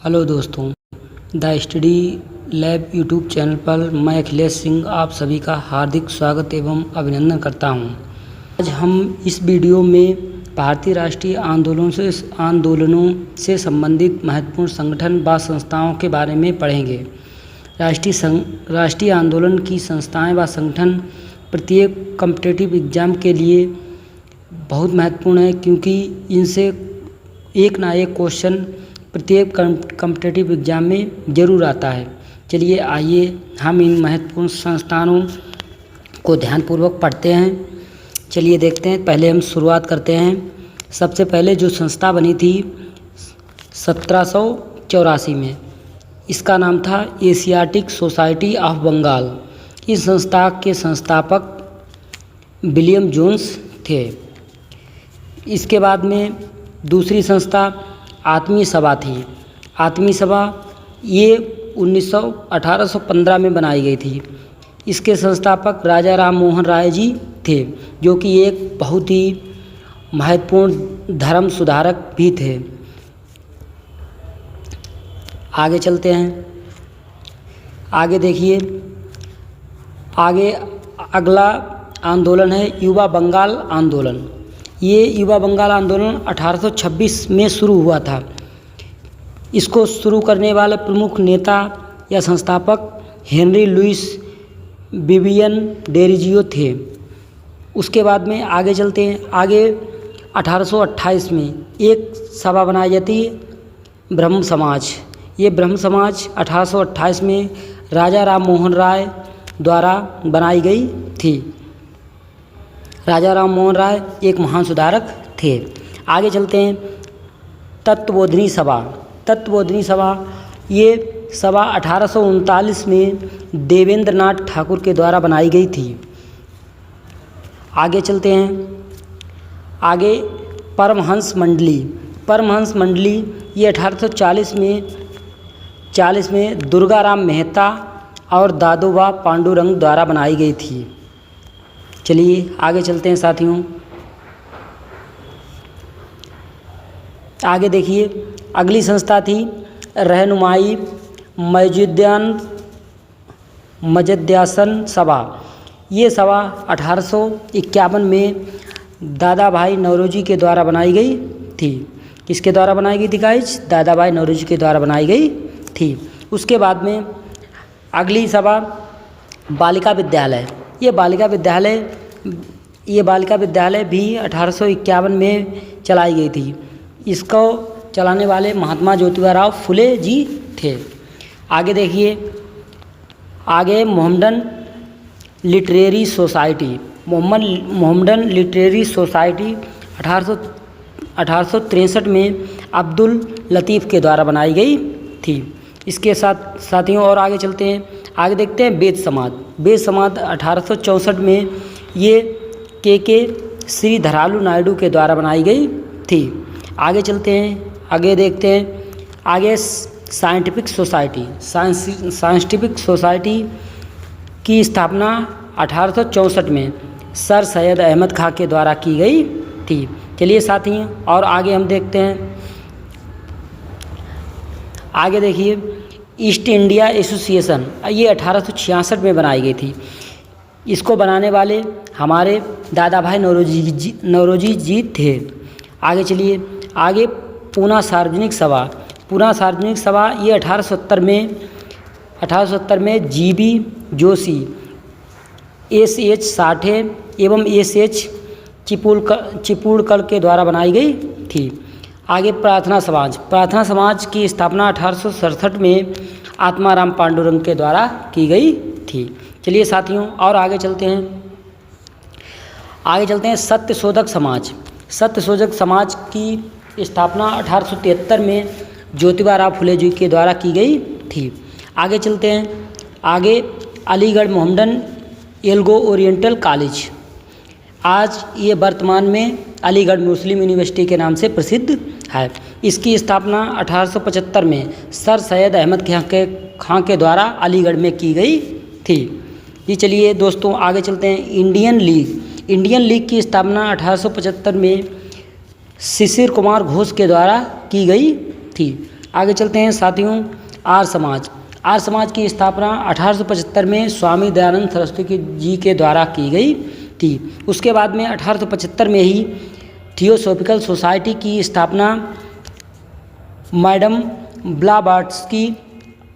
Hello दोस्तों, the study lab YouTube channel पर मैं अखिलेश सिंह आप सभी का हार्दिक स्वागत एवं अभिनंदन करता हूं। आज हम इस वीडियो में भारतीय राष्ट्रीय आंदोलनों से संबंधित महत्वपूर्ण संगठन व संस्थाओं के बारे में पढ़ेंगे। राष्ट्रीय आंदोलन की संस्थाएं व संगठन प्रत्येक कॉम्पिटिटिव एग्ज़ाम के लिए बहुत महत्वपूर्ण है, क्योंकि इनसे एक ना एक क्वेश्चन प्रत्येक कॉम्पिटिटिव एग्ज़ाम में ज़रूर आता है। चलिए आइए हम इन महत्वपूर्ण संस्थानों को ध्यानपूर्वक पढ़ते हैं। चलिए देखते हैं। पहले हम शुरुआत करते हैं। सबसे पहले जो संस्था बनी थी 1784 में, इसका नाम था एशियाटिक सोसाइटी ऑफ बंगाल। इस संस्था के संस्थापक विलियम जोन्स थे। इसके बाद में दूसरी संस्था आत्मीय सभा थी। आत्मीय सभा ये 1815 में बनाई गई थी। इसके संस्थापक राजा राम मोहन राय जी थे, जो कि एक बहुत ही महत्वपूर्ण धर्म सुधारक भी थे। आगे चलते हैं। आगे देखिए, आगे अगला आंदोलन है युवा बंगाल आंदोलन। ये युवा बंगाल आंदोलन 1826 में शुरू हुआ था। इसको शुरू करने वाले प्रमुख नेता या संस्थापक हेनरी लुइस विवियन डेरिजियो थे। उसके बाद में आगे चलते हैं। आगे 1828 में एक सभा बनाई जाती है, ब्रह्म समाज। ये ब्रह्म समाज 1828 में राजा राम मोहन राय द्वारा बनाई गई थी। राजा राम मोहन राय एक महान सुधारक थे। आगे चलते हैं। तत्वबोधिनी सभा। तत्वबोधिनी सभा ये सभा 1839 में देवेंद्र नाथ ठाकुर के द्वारा बनाई गई थी। आगे चलते हैं। आगे परमहंस मंडली। परमहंस मंडली ये 1840 में दुर्गाराम मेहता और दादोबा पांडुरंग द्वारा बनाई गई थी। चलिए आगे चलते हैं साथियों। आगे देखिए, अगली संस्था थी रहनुमाई मजद्यासन सभा। ये सभा 1851 में दादा भाई नौरोजी के द्वारा बनाई गई थी। किसके द्वारा बनाई गई थी गाइज? दादा भाई नौरोजी के द्वारा बनाई गई थी। उसके बाद में अगली सभा बालिका विद्यालय। ये बालिका विद्यालय भी 1851 में चलाई गई थी। इसको चलाने वाले महात्मा ज्योतिबा राव फुले जी थे। आगे देखिए, आगे Mohammedan literary society. Mohammedan literary society 1863 में अब्दुल लतीफ़ के द्वारा बनाई गई थी। इसके साथ साथियों और आगे चलते हैं। आगे देखते हैं वेद समाज। वेद समाज 1864 में ये के श्री धरालू नायडू के द्वारा बनाई गई थी। आगे चलते हैं। आगे देखते हैं। आगे साइंटिफिक सोसाइटी। साइंटिफिक सोसाइटी की स्थापना 1864 में सर सैयद अहमद खां के द्वारा की गई थी। चलिए साथी और आगे हम देखते हैं। आगे देखिए, ईस्ट इंडिया एसोसिएशन। ये 1866 में बनाई गई थी। इसको बनाने वाले हमारे दादा भाई नौरोजी जी थे। आगे चलिए। आगे पूना सार्वजनिक सभा। पूना सार्वजनिक सभा ये 1870 में जीबी जोशी, एस.एच. साठे एवं एस.एच. चिपुड़कर के द्वारा बनाई गई थी। आगे प्रार्थना समाज। प्रार्थना समाज की स्थापना 1867 में आत्माराम पांडुरंग के द्वारा की गई थी। चलिए साथियों और आगे चलते हैं। आगे चलते हैं सत्यशोधक समाज। सत्यशोधक समाज की स्थापना 1873 में ज्योतिबा राव फुले जी के द्वारा की गई थी। आगे चलते हैं। आगे Aligarh Mohammedan algo oriental college. आज ये वर्तमान में अलीगढ़ मुस्लिम यूनिवर्सिटी के नाम से प्रसिद्ध है। इसकी स्थापना 1875 में सर सैयद अहमद खां के द्वारा अलीगढ़ में की गई थी। ये चलिए दोस्तों आगे चलते हैं। Indian league. इंडियन लीग की स्थापना 1875 में शिशिर कुमार घोष के द्वारा की गई थी। आगे चलते हैं साथियों, आर्य समाज। आर्य समाज की स्थापना 1875 में स्वामी दयानंद सरस्वती जी के द्वारा की गई थी। उसके बाद में 1875 में ही थियोसॉफिकल सोसाइटी की स्थापना मैडम ब्लावाट्स्की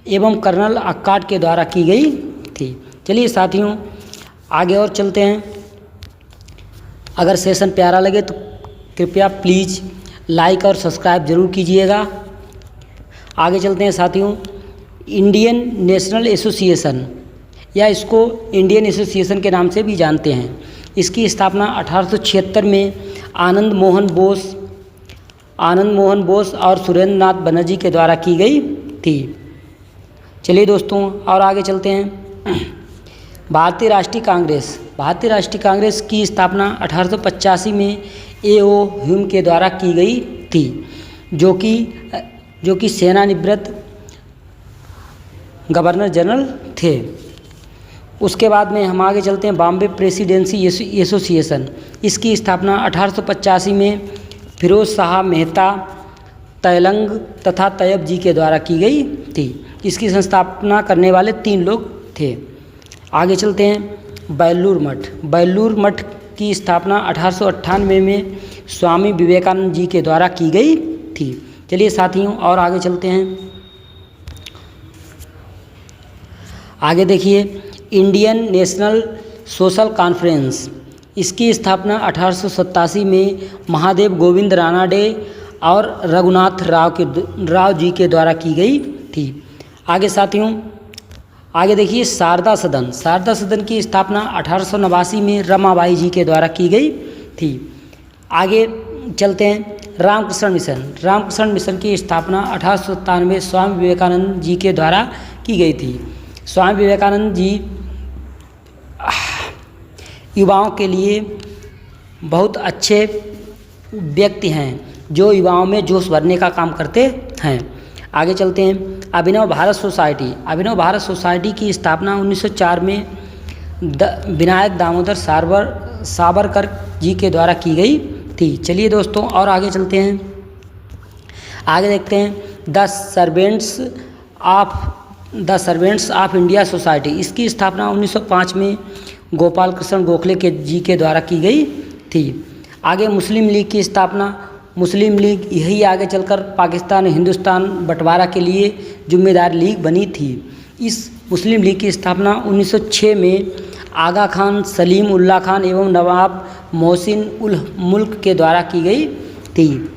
एवं कर्नल अक्काट के द्वारा की गई थी। चलिए साथियों आगे और चलते हैं। अगर सेशन प्यारा लगे तो कृपया प्लीज़ लाइक और सब्सक्राइब जरूर कीजिएगा। आगे चलते हैं साथियों, इंडियन नेशनल एसोसिएशन या इसको इंडियन एसोसिएशन के नाम से भी जानते हैं। इसकी स्थापना 1876 में आनंद मोहन बोस और सुरेंद्र नाथ बनर्जी के द्वारा की गई थी। चलिए दोस्तों और आगे चलते हैं। भारतीय राष्ट्रीय कांग्रेस की स्थापना 1885 में A.O. ह्यूम के द्वारा की गई थी, जो कि सेवानिवृत्त गवर्नर जनरल थे। उसके बाद में हम आगे चलते हैं, बॉम्बे प्रेसिडेंसी एसोसिएशन। इसकी स्थापना 1885 में फिरोज शाह मेहता, तैलंग तथा तैयब जी के द्वारा की गई थी। इसकी संस्थापना करने वाले 3 लोग थे। आगे चलते हैं, बेलूर मठ की स्थापना 1898 में स्वामी विवेकानंद जी के द्वारा की गई थी। चलिए साथियों और आगे चलते हैं। आगे देखिए, इंडियन नेशनल सोशल कॉन्फ्रेंस। इसकी स्थापना 1887 में महादेव गोविंद रानाडे और रघुनाथ राव जी के द्वारा की गई थी। आगे साथियों आगे देखिए, शारदा सदन की स्थापना 1889 में रमाबाई जी के द्वारा की गई थी। आगे चलते हैं, रामकृष्ण मिशन की स्थापना 1897 में स्वामी विवेकानंद जी के द्वारा की गई थी। स्वामी विवेकानंद जी युवाओं के लिए बहुत अच्छे व्यक्ति हैं जो युवाओं में जोश भरने का काम करते हैं। आगे चलते हैं, अभिनव भारत सोसाइटी की स्थापना 1904 में विनायक दामोदर सावरकर जी के द्वारा की गई थी। चलिए दोस्तों और आगे चलते हैं। आगे देखते हैं, the servants of India society. इसकी स्थापना 1905 में गोपाल कृष्ण गोखले जी के द्वारा की गई थी। आगे मुस्लिम लीग की स्थापना, मुस्लिम लीग यही आगे चलकर पाकिस्तान हिंदुस्तान बंटवारा के लिए जिम्मेदार लीग बनी थी। इस मुस्लिम लीग की स्थापना 1906 में आगा खान, सलीम उल्लाह खान एवं नवाब मोहसिन उल मुल्क के द्वारा की गई थी।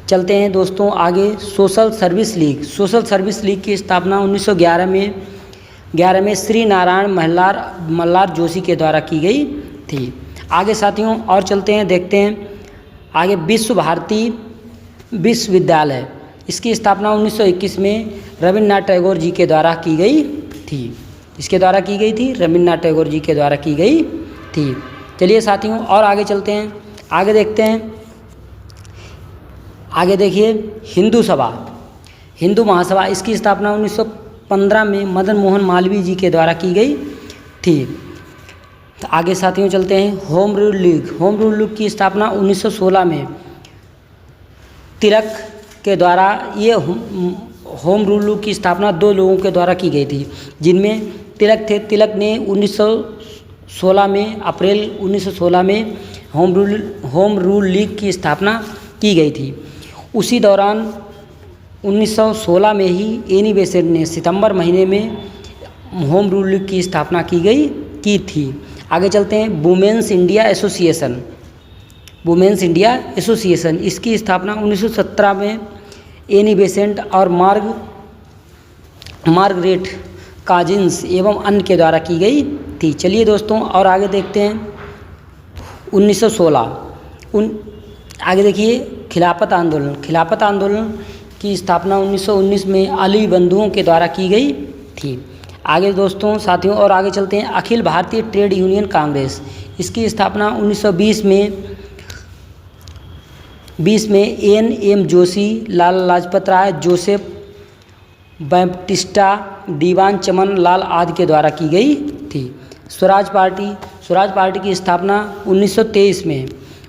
चलते हैं दोस्तों आगे, सोशल सर्विस लीग की स्थापना 1911 में श्री नारायण मल्हार जोशी के द्वारा की गई थी। आगे साथियों और चलते हैं, देखते हैं आगे, विश्व भारती विश्वविद्यालय। इसकी स्थापना 1921 में रविन्द्रनाथ टैगोर जी के द्वारा की गई थी। इसके द्वारा की गई थी, रविन्द्रनाथ टैगोर जी के द्वारा की गई थी। चलिए साथियों और आगे चलते हैं, आगे देखते हैं। आगे देखिए, हिंदू महासभा। इसकी स्थापना 1915 में मदन मोहन मालवीय जी के द्वारा की गई थी। तो आगे साथियों चलते हैं, होम रूल लीग की स्थापना 1916 में तिलक के द्वारा। ये होम रूल लीग की स्थापना 2 लोगों के द्वारा की गई थी, जिनमें तिलक थे। तिलक ने 1916 में अप्रैल 1916 में होम रूल लीग की स्थापना की गई थी। उसी दौरान 1916 में ही एनी बेसेंट ने सितंबर महीने में होम रूल लीग की स्थापना की थी। आगे चलते हैं, वुमेन्स इंडिया एसोसिएशन। इसकी स्थापना 1917 में एनी बेसेंट और मार्गरेट काजिन्स एवं अन्य के द्वारा की गई थी। चलिए दोस्तों और आगे देखते हैं, 1916 आगे देखिए, खिलाफत आंदोलन की स्थापना 1919 में अली बंधुओं के द्वारा की गई थी। आगे दोस्तों साथियों और आगे चलते हैं, अखिल भारतीय ट्रेड यूनियन कांग्रेस। इसकी स्थापना 1920 में N.M. Joshi, Lala Lajpat Rai, Joseph Baptista, दीवान चमन लाल आदि के द्वारा की गई थी। स्वराज पार्टी की स्थापना 1923 में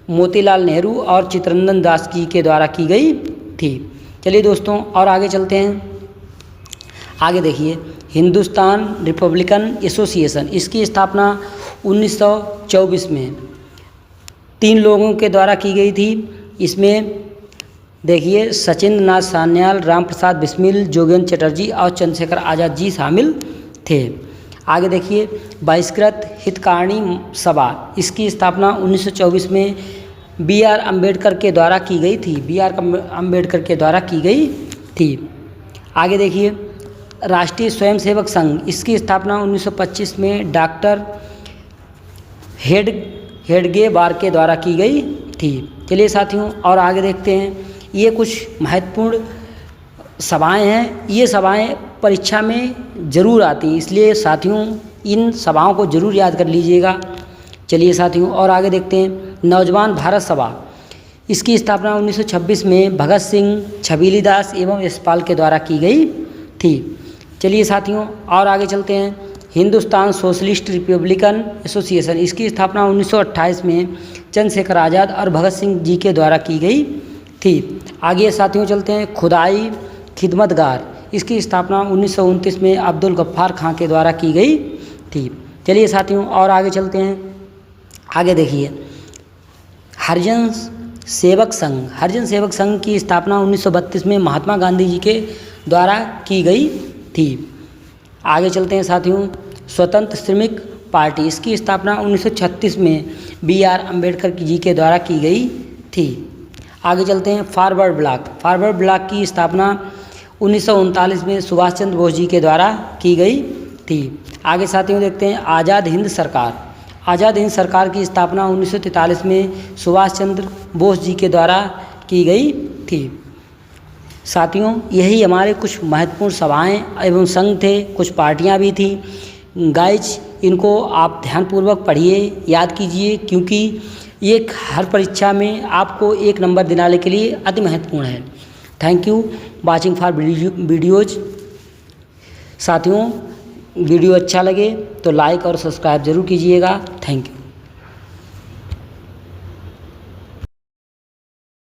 मोतीलाल नेहरू और चित्तरंजन दास जी के द्वारा की गई थी। चलिए दोस्तों और आगे चलते हैं। आगे देखिए, हिंदुस्तान रिपब्लिकन एसोसिएशन, इसकी स्थापना 1924 में 3 लोगों के द्वारा की गई थी। इसमें देखिए सचिंद्र नाथ सान्याल, राम प्रसाद बिस्मिल, जोगेंद्र चटर्जी और चंद्रशेखर आज़ाद जी शामिल थे। आगे देखिए, बहिष्कृत हितकारिणी सभा, इसकी स्थापना 1924 में B.R. अम्बेडकर के द्वारा की गई थी। B.R. अम्बेडकर के द्वारा की गई थी। आगे देखिए, राष्ट्रीय स्वयंसेवक संघ, इसकी स्थापना 1925 में डॉक्टर हेडगेवार के द्वारा की गई थी। चलिए साथियों और आगे देखते हैं। ये कुछ महत्वपूर्ण सभाएं हैं, ये सभाएं परीक्षा में ज़रूर आती हैं, इसलिए साथियों इन सभाओं को ज़रूर याद कर लीजिएगा। चलिए साथियों और आगे देखते हैं। नौजवान भारत सभा, इसकी स्थापना 1926 में भगत सिंह, छबीली दास एवं यशपाल के द्वारा की गई थी। चलिए साथियों और आगे चलते हैं। हिंदुस्तान सोशलिस्ट रिपब्लिकन एसोसिएशन, इसकी स्थापना 1928 में चंद्रशेखर आज़ाद और भगत सिंह जी के द्वारा की गई थी। आगे साथियों चलते हैं। खुदाई खिदमतगार, इसकी स्थापना 1929 में अब्दुल गफ्फार खां के द्वारा की गई थी। चलिए साथियों और आगे चलते हैं। आगे देखिए, हरिजन सेवक संघ, हरिजन सेवक संघ की स्थापना 1932 में महात्मा गांधी जी के द्वारा की गई थी। आगे चलते हैं साथियों। स्वतंत्र श्रमिक पार्टी, इसकी स्थापना 1936 में B.R. अम्बेडकर जी के द्वारा की गई थी। आगे चलते हैं। फॉरवर्ड ब्लॉक, फॉरवर्ड ब्लॉक की स्थापना 1939 में सुभाष चंद्र बोस जी के द्वारा की गई थी। आगे साथियों देखते हैं। आज़ाद हिंद सरकार, आज़ाद हिंद सरकार की स्थापना 1943 में सुभाष चंद्र बोस जी के द्वारा की गई थी। साथियों यही हमारे कुछ महत्वपूर्ण सभाएं एवं संघ थे, कुछ पार्टियां भी थी। गाइज इनको आप ध्यानपूर्वक पढ़िए, याद कीजिए, क्योंकि ये हर परीक्षा में आपको 1 नंबर दिलाने के लिए अति महत्वपूर्ण है। Thank you watching for videos. साथियों वीडियो अच्छा लगे तो लाइक और सब्सक्राइब जरूर कीजिएगा। Thank you.